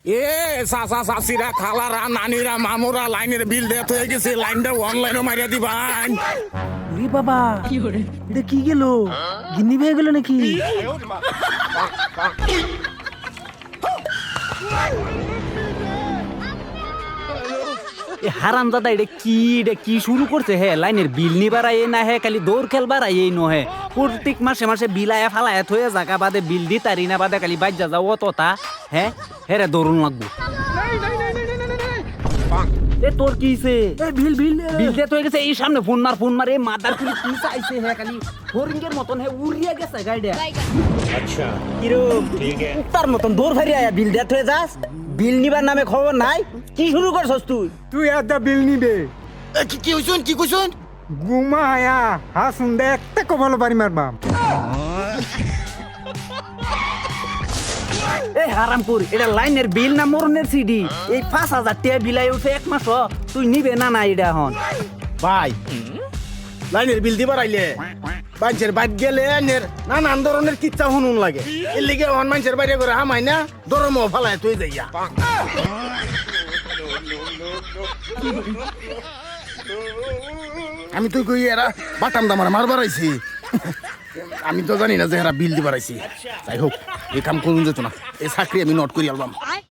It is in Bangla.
এ চাচা চাচিরা খালারা নানিরা মামুরা লাইনের বিল দেয়া হয়ে গেছে, লাইনটা অনলাইনে মারিয়া দিবান। রে বাবা এটা কি গেল, গিন্নি পেয়ে গেল নাকি? হারাম দাদা এটা কি শুরু করছে? হে লাইনের বিল নিবার আইয়ে না, হে খালি দৌড় খেলবার আইয়ে নহে। প্রত্যেক মাসে মাসে বিলায় ফালায় থয়ে জাগা বাদে বিল দি তারি না বাদে খালি বাইজা যাও অতটা। হ্যাঁ হেরে দৌড়ুন লাগবো। এ তোর কি হইছে? বিল দে তো গেছে, এই সামনে ফোন মার এ মাদার পুলিশ কি চাইছে? হে খালি হরিঙ্গের মতন হে উড়িয়া গেছে গাড়িটা। আচ্ছা কিরম ঠিক আছে তার মতন দৌড় ফারি আয়া বিল দে থয়ে যাস? বিল নিবার নামে খবর নাই, কি শুরু করছস তুই? তুই আদা বিল নিবে কি কইছুন কি কইছুন? ঘুমা আয়া হাসুন দে একটা কবল বাড়ি মারবাম। এ হারামপুর, এটা লাইনের বিল না মরনের সিডি? এই 5,000 টাকা বিলাই উঠে এক মাস তুই নিবে না না এটা এখন? ভাই লাইনের বিল দিবার আইলে মানুষের বাইর গেলে নানান ধরনের কিচ্ছা শুনুন লাগে, এর লিগে অন মানুষের বাইরে করে হামাই না দরম ফালায় তুই যাইয়া। আমি তুই কই এরা বাটাম দামার মারবার আইছি, আমি তো জানি না যে এরা বিল দিবার আইছি। যাই হোক এই কাম করুন যেত না, এই চাকরি আমি নোট করি আলবাম।